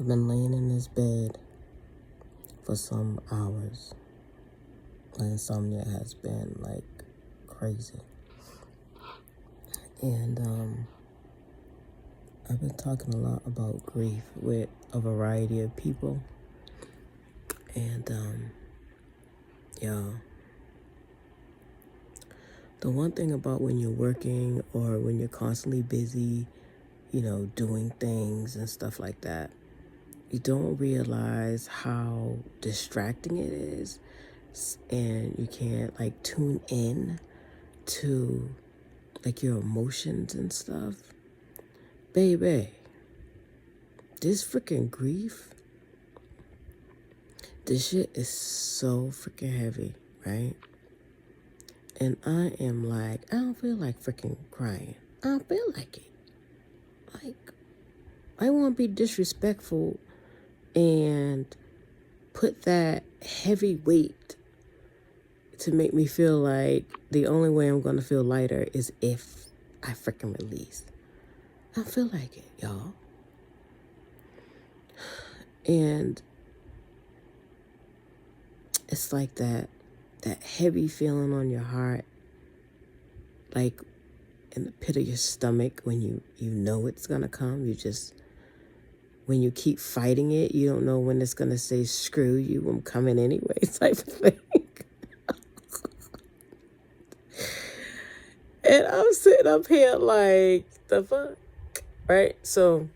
I've been laying in this bed for some hours. My insomnia has been like crazy. And I've been talking a lot about grief with a variety of people. And yeah. The one thing about when you're working or when you're constantly busy, doing things and stuff like that, you don't realize how distracting it is, and you can't like tune in to like your emotions and stuff. Baby, this freaking grief, this shit is so freaking heavy, right? And I am like, I don't feel like freaking crying. I don't feel like it. Like, I want to be disrespectful and put that heavy weight to make me feel like the only way I'm going to feel lighter is if I freaking release. I don't feel like it, y'all. And it's like that heavy feeling on your heart, like in the pit of your stomach when you know it's going to come. When you keep fighting it, you don't know when it's going to say, screw you, I'm coming anyway, type of thing. And I'm sitting up here like, the fuck, right? So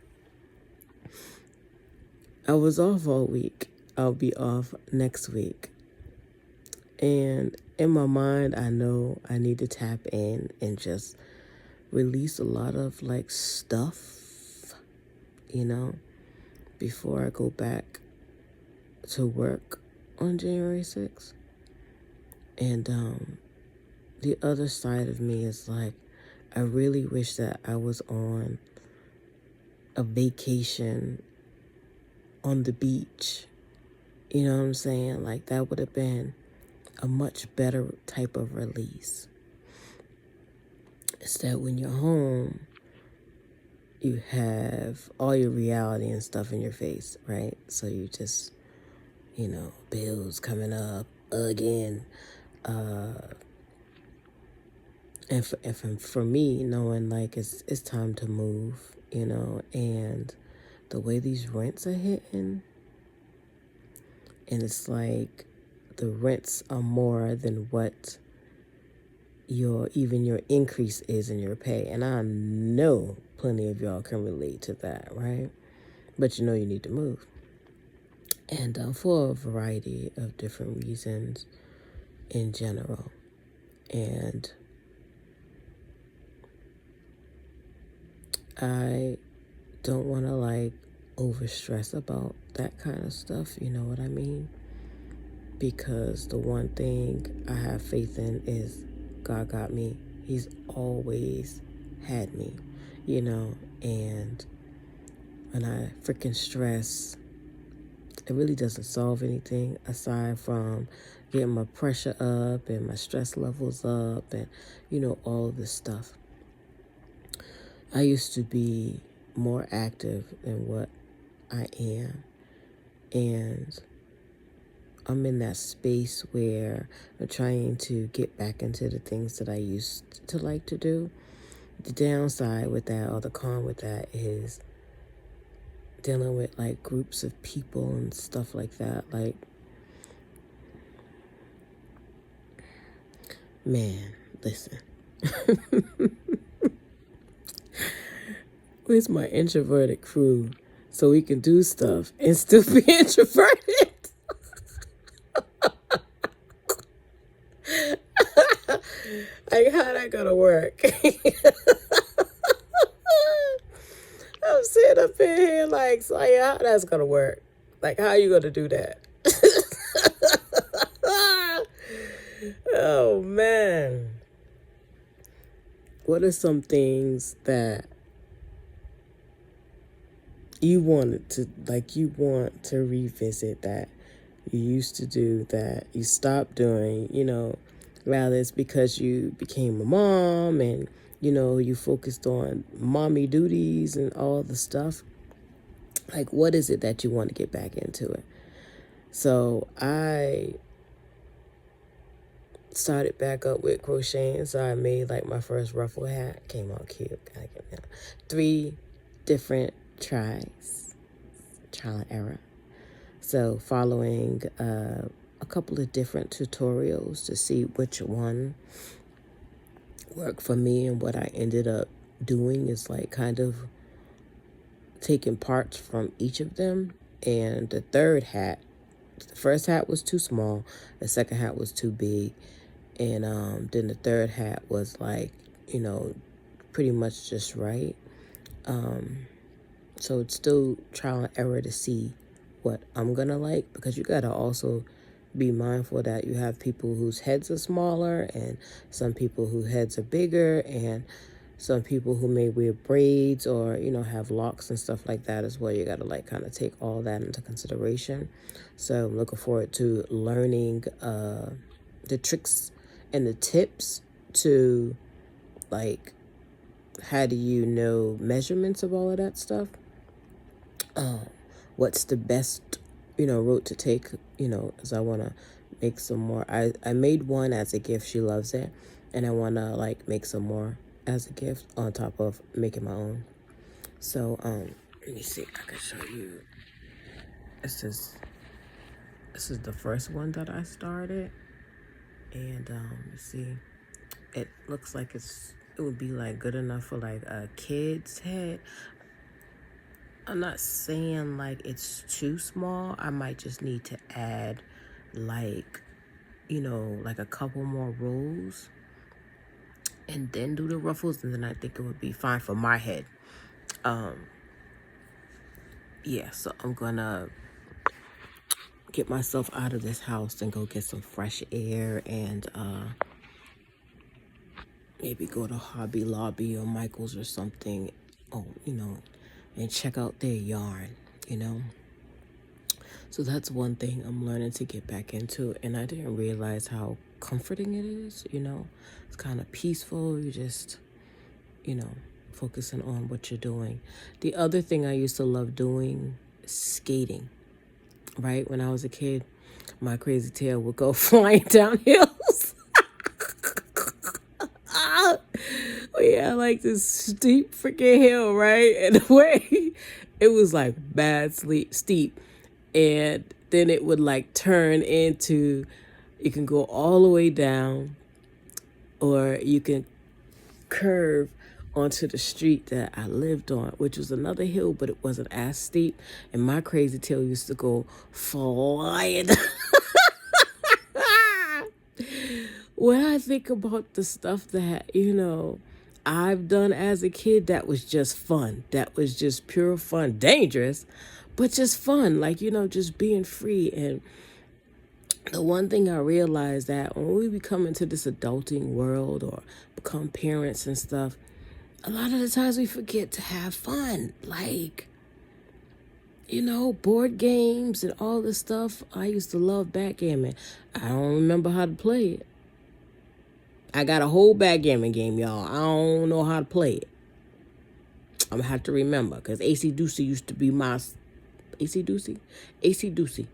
I was off all week. I'll be off next week. And in my mind, I know I need to tap in and just release a lot of like stuff, before I go back to work on January 6th. And the other side of me is like, I really wish that I was on a vacation on the beach. You know what I'm saying? Like, that would have been a much better type of release. It's that when you're home, you have all your reality and stuff in your face, right? So you just, bills coming up again. And for me, knowing like it's time to move, and the way these rents are hitting, and it's like the rents are more than what your increase is in your pay. And I know plenty of y'all can relate to that, right? But you need to move. And for a variety of different reasons in general. And I don't want to like over stress about that kind of stuff, you know what I mean? Because the one thing I have faith in is God got me. He's always had me, and when I freaking stress, it really doesn't solve anything aside from getting my pressure up and my stress levels up and, all of this stuff. I used to be more active than what I am. And I'm in that space where I'm trying to get back into the things that I used to like to do. The downside with that, or the con with that, is dealing with like groups of people and stuff like that. Like, man, listen. Where's my introverted crew so we can do stuff and still be introverted? Like, how that gonna work? I'm sitting up in here like, so how that's gonna work? Like, how you gonna do that? Oh, man. What are some things that you want to revisit that you used to do that you stopped doing, rather it's because you became a mom and, you focused on mommy duties and all the stuff. Like, what is it that you want to get back into it? So I started back up with crocheting. So I made like my first ruffle hat. Came out cute. Gotta get it out. 3 different tries. Trial and error. So following a couple of different tutorials to see which one worked for me, and what I ended up doing is like kind of taking parts from each of them. And the third hat, the first hat was too small, the second hat was too big, and then the third hat was like, you know, pretty much just right. So it's still trial and error to see what I'm gonna like, because you gotta also be mindful that you have people whose heads are smaller, and some people whose heads are bigger, and some people who may wear braids or, you know, have locks and stuff like that as well. You got to like kind of take all that into consideration. So I'm looking forward to learning the tricks and the tips to, like, how do you know measurements of all of that stuff? What's the best, you know, route to take, you know, because I want to make some more. I made one as a gift. She loves it. And I want to like make some more as a gift on top of making my own. So, let me see. I can show you. This is the first one that I started. And, let's see. It looks like it would be like good enough for like a kid's head. I'm not saying like it's too small. I might just need to add like, you know, like a couple more rows and then do the ruffles, and then I think it would be fine for my head. Yeah, so I'm gonna get myself out of this house and go get some fresh air, and maybe go to Hobby Lobby or Michael's or something. Oh, you know, and check out their yarn, you know. So that's one thing I'm learning to get back into, and I didn't realize how comforting it is, you know. It's kind of peaceful. You just, you know, focusing on what you're doing. The other thing I used to love doing is skating, right? When I was a kid, my crazy tail would go flying down hills. Yeah, like this steep freaking hill, right? And the way it was like bad steep. And then it would like turn into, you can go all the way down, or you can curve onto the street that I lived on, which was another hill, but it wasn't as steep. And my crazy tail used to go flying. When I think about the stuff that, you know, I've done as a kid, that was just fun. That was just pure fun. Dangerous, but just fun. Like, you know, just being free. And the one thing I realized, that when we become into this adulting world or become parents and stuff, a lot of the times we forget to have fun. Like, you know, board games and all this stuff. I used to love backgammon. I don't remember how to play it. I got a whole backgammon game, y'all. I don't know how to play it. I'm going to have to remember, because AC Deucey used to be my... AC Deucey? AC Deucey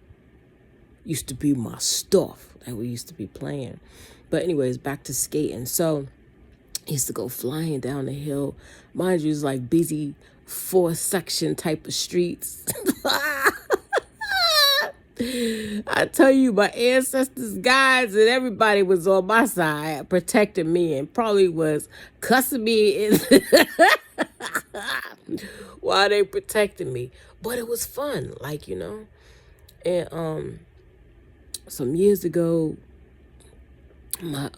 used to be my stuff that we used to be playing. But anyways, back to skating. So I used to go flying down the hill. Mind you, it's like busy 4-section type of streets. I tell you, my ancestors, guys, and everybody was on my side, protecting me, and probably was cussing me while they protected me. But it was fun, like, you know. And some years ago, my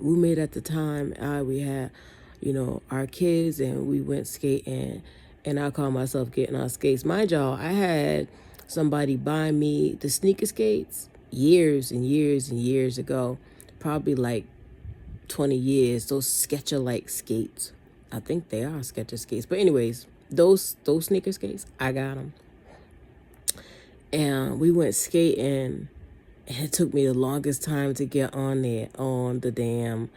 roommate at the time, we had, you know, our kids, and we went skating, and I call myself getting on skates. Mind y'all, I had somebody buy me the sneaker skates years and years and years ago, probably like 20 years, those Skechers-like skates. I think they are Skechers skates. But anyways, those sneaker skates, I got them. And we went skating, and it took me the longest time to get on there, on the damn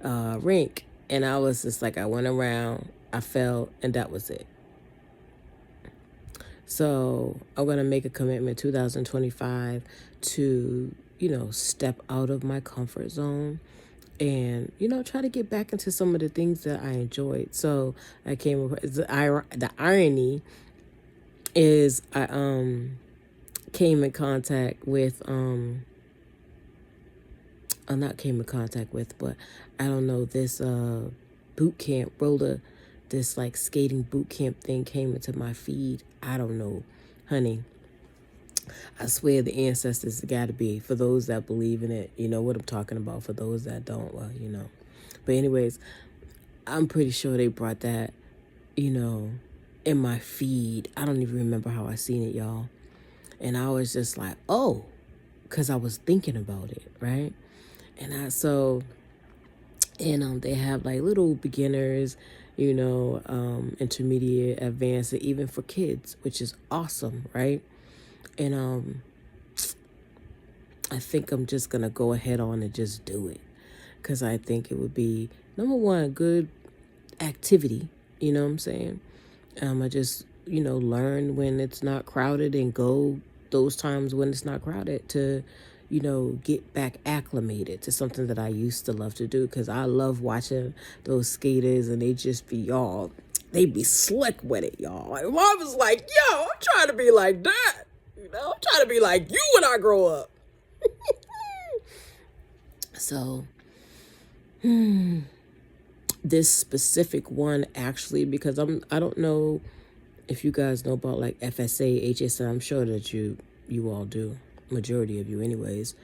rink. And I was just like, I went around, I fell, and that was it. So I'm going to make a commitment 2025 to, step out of my comfort zone and, try to get back into some of the things that I enjoyed. So I came across the irony is I came in contact with not came in contact with, but I don't know, this boot camp this like skating boot camp thing came into my feed. I don't know, honey. I swear the ancestors got to be. For those that believe in it, you know what I'm talking about. For those that don't, well, But anyways, I'm pretty sure they brought that, in my feed. I don't even remember how I seen it, y'all. And I was just like, oh, because I was thinking about it, right? And they have like little beginners, intermediate, advanced, and even for kids, which is awesome, right? And I think I'm just going to go ahead on and just do it. Because I think it would be, number one, a good activity, you know what I'm saying? I just, learn when it's not crowded and go those times when it's not crowded to, get back acclimated to something that I used to love to do. Because I love watching those skaters and they just be, y'all, they be slick with it, y'all. And mom was like, yo, I'm trying to be like that. I'm trying to be like you when I grow up. So, this specific one actually, because I don't know if you guys know about like FSA, HSA. I'm sure that you all do, majority of you anyways.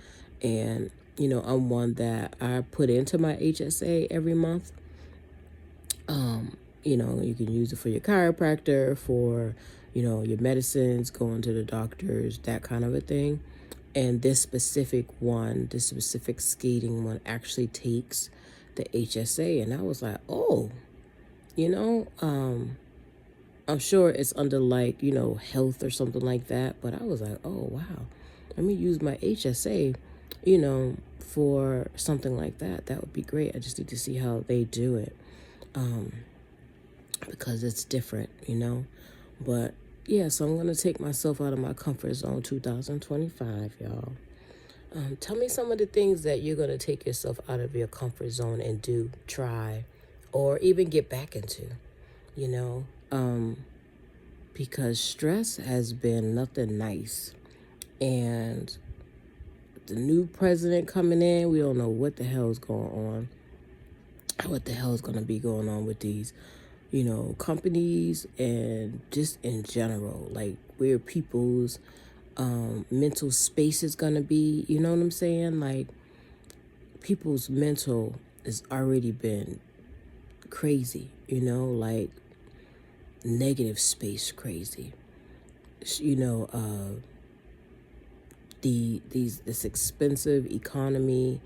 And I'm one that I put into my HSA every month. You can use it for your chiropractor, for your medicines, going to the doctors, that kind of a thing. And this specific skating one actually takes the HSA. And I was like, oh, I'm sure it's under like, health or something like that. But I was like, oh, wow, let me use my HSA, for something like that. That would be great. I just need to see how they do it. Because it's different, But yeah, so I'm going to take myself out of my comfort zone 2025, y'all. Tell me some of the things that you're going to take yourself out of your comfort zone and do, try, or even get back into, because stress has been nothing nice. And the new president coming in, we don't know what the hell is going on, what the hell is going to be going on with these companies and just in general, like where people's mental space is gonna be, you know what I'm saying? Like people's mental has already been crazy, like negative space crazy. This expensive economy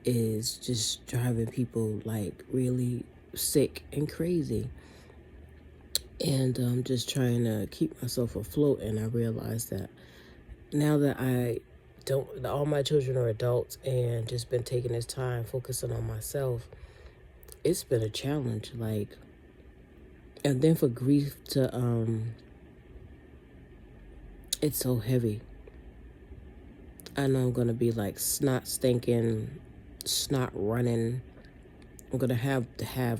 is just driving people like really sick and crazy. And I'm just trying to keep myself afloat. And I realized that now that all my children are adults and just been taking this time focusing on myself, it's been a challenge. Like, and then for grief to, it's so heavy. I know I'm going to be like snot stinking, snot running. I'm going to have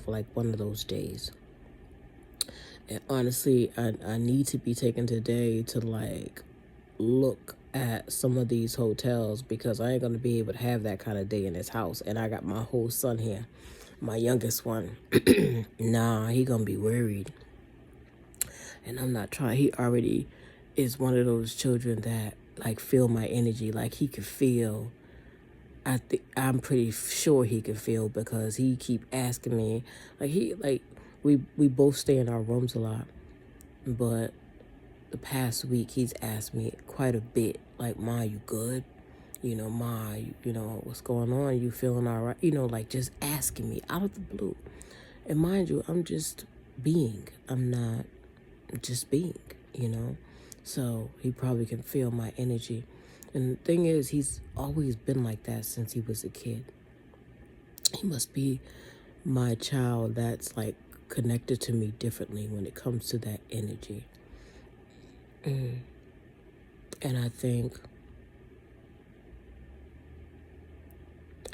like one of those days. And honestly, I need to be taken today to like look at some of these hotels, because I ain't going to be able to have that kind of day in this house. And I got my whole son here, my youngest one. Nah, he going to be worried. And I'm not trying. He already is one of those children that like feel my energy. Like he could feel. I'm pretty sure he can feel, because he keep asking me. We both stay in our rooms a lot, but the past week he's asked me quite a bit, like, Ma, you good? Ma, what's going on? You feeling all right? Like just asking me out of the blue. And mind you, I'm just being. I'm not just being, So he probably can feel my energy. And the thing is, he's always been like that since he was a kid. He must be my child that's like connected to me differently when it comes to that energy. And I think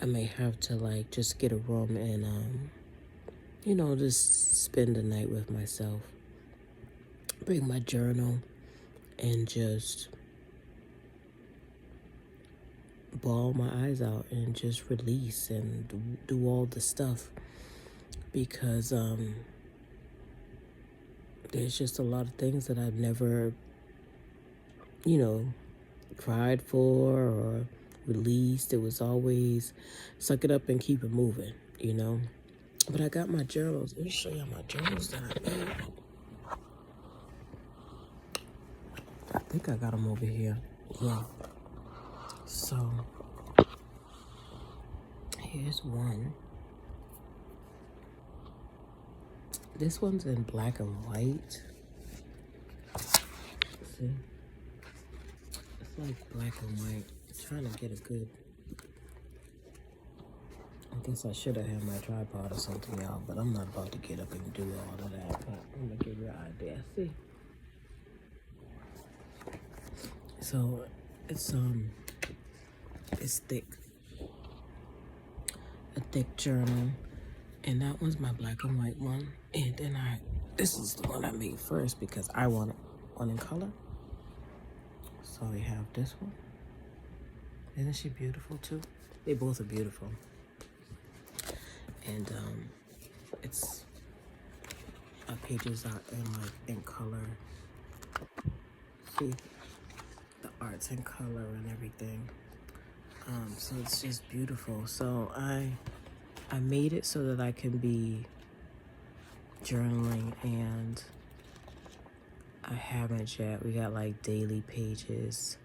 I may have to like just get a room and just spend the night with myself. Bring my journal and just bawl my eyes out and just release and do all the stuff, because there's just a lot of things that I've never cried for or released. It was always suck it up and keep it moving. But I got my journals. Let me show you my journals that I made. I think I got them over here. Yeah. So here's one. This one's in black and white. See? It's like black and white. I'm trying to get a good... I guess I should have had my tripod or something, y'all, but I'm not about to get up and do all of that. But I'm gonna give you an idea. See? So it's thick. A thick journal. And that one's my black and white one. And then this is the one I made first because I want one in color. So we have this one. Isn't she beautiful too? They both are beautiful. And our pages are in color. See, the art's in color and everything. So it's just beautiful. So I made it so that I can be journaling, and I haven't yet. We got like daily pages,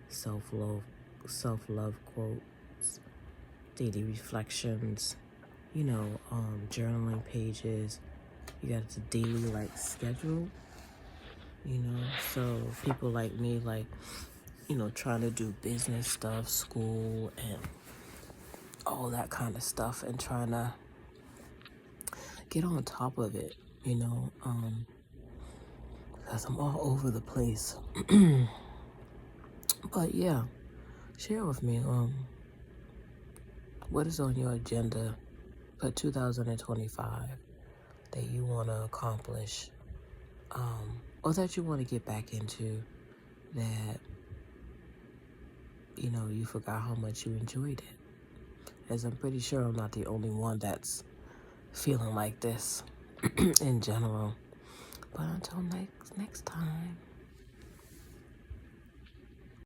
self-love quotes, daily reflections, journaling pages. You got the daily like schedule, so people like me, like, trying to do business stuff, school, and all that kind of stuff, and trying to get on top of it, because I'm all over the place. But yeah, share with me, what is on your agenda for 2025 that you want to accomplish, or that you want to get back into, that, you forgot how much you enjoyed it. As I'm pretty sure I'm not the only one that's feeling like this in general. But until next